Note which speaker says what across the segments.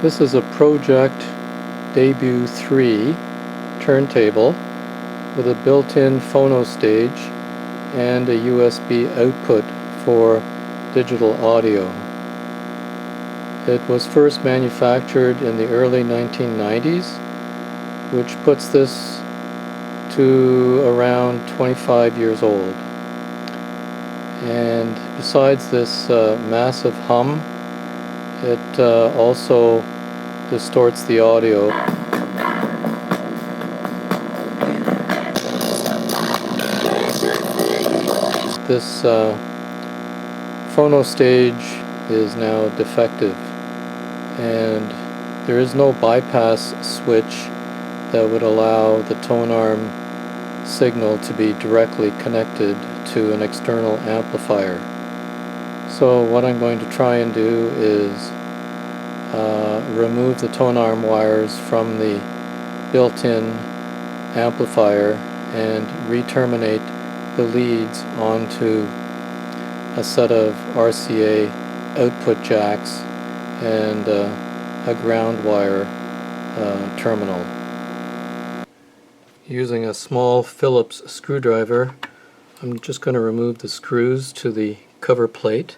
Speaker 1: This is a Pro-Ject Debut 3 turntable with a built-in phono stage and a USB output for digital audio. It was first manufactured in the early 1990s, which puts this to around 25 years old. And besides this massive hum, it also distorts the audio. This phono stage is now defective, and there is no bypass switch that would allow the tone arm signal to be directly connected to an external amplifier. So what I'm going to try and do is remove the tone arm wires from the built-in amplifier and re-terminate the leads onto a set of RCA output jacks and a ground wire terminal. Using a small Phillips screwdriver, I'm just going to remove the screws to the cover plate.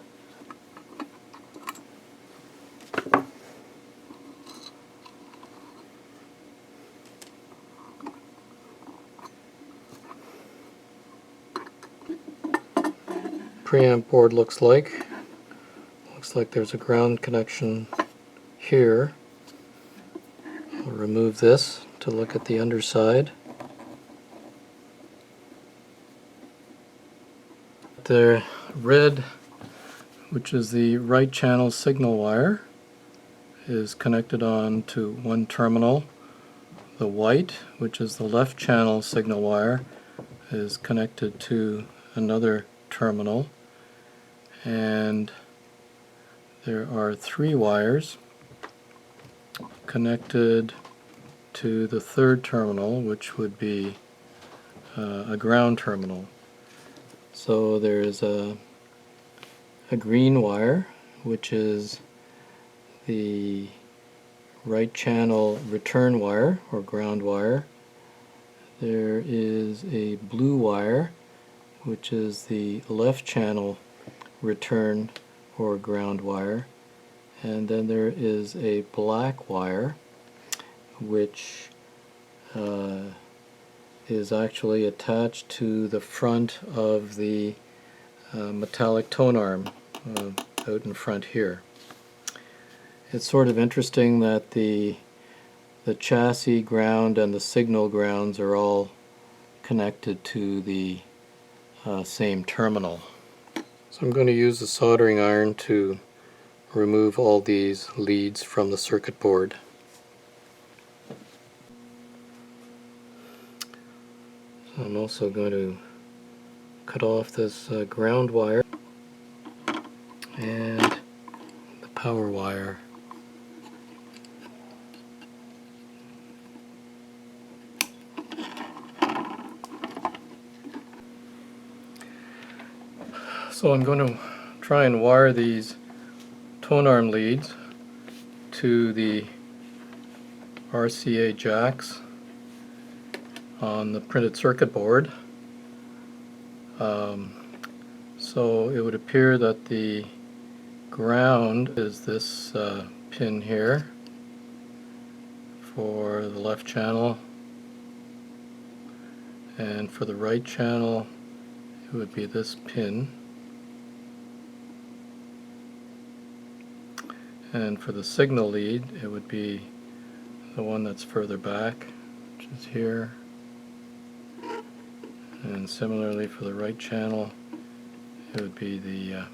Speaker 1: Preamp board looks like there's a ground connection here. I'll remove this to look at the underside. The red, which is the right channel signal wire, is connected on to one terminal. The white, which is the left channel signal wire, is connected to another terminal. And there are three wires connected to the third terminal, which would be a ground terminal. So there's a green wire, which is the right channel return wire or ground wire. There is a blue wire, which is the left channel return or ground wire, and then there is a black wire which is actually attached to the front of the metallic tone arm out in front here. It's sort of interesting that the chassis ground and the signal grounds are all connected to the same terminal. So I'm going to use the soldering iron to remove all these leads from the circuit board. So I'm also going to cut off this ground wire and the power wire. So I'm going to try and wire these tone arm leads to the RCA jacks on the printed circuit board. So it would appear that the ground is this pin here for the left channel, and for the right channel it would be this pin, and for the signal lead it would be the one that's further back, which is here, and similarly for the right channel it would be the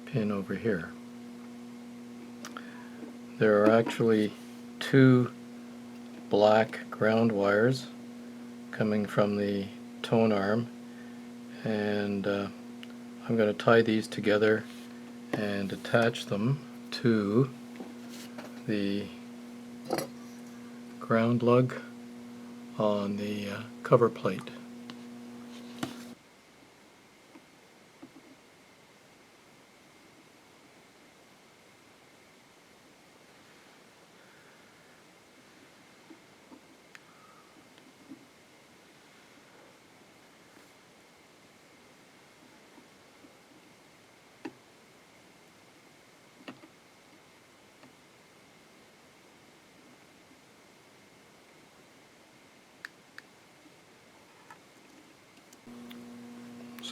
Speaker 1: pin over here. There are actually two black ground wires coming from the tone arm, and I'm going to tie these together and attach them to the ground lug on the cover plate.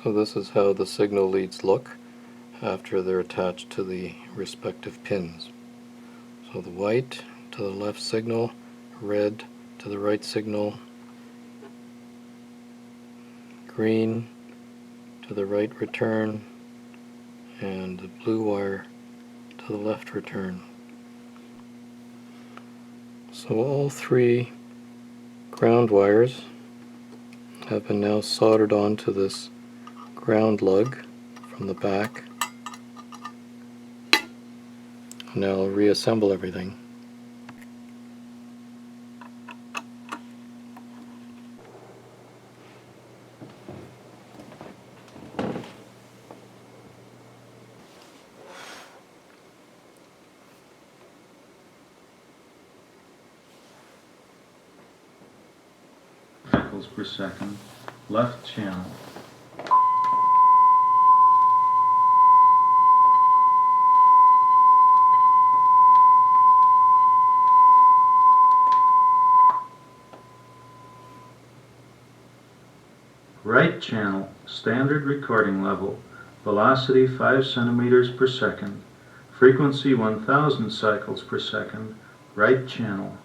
Speaker 1: So this is how the signal leads look after they're attached to the respective pins. So the white to the left signal, red to the right signal, green to the right return, and the blue wire to the left return. So all three ground wires have been now soldered onto this ground lug from the back. Now I'll reassemble everything.
Speaker 2: Cycles per second, left channel. Right channel, standard recording level, velocity 5 centimeters per second, frequency 1000 cycles per second, right channel.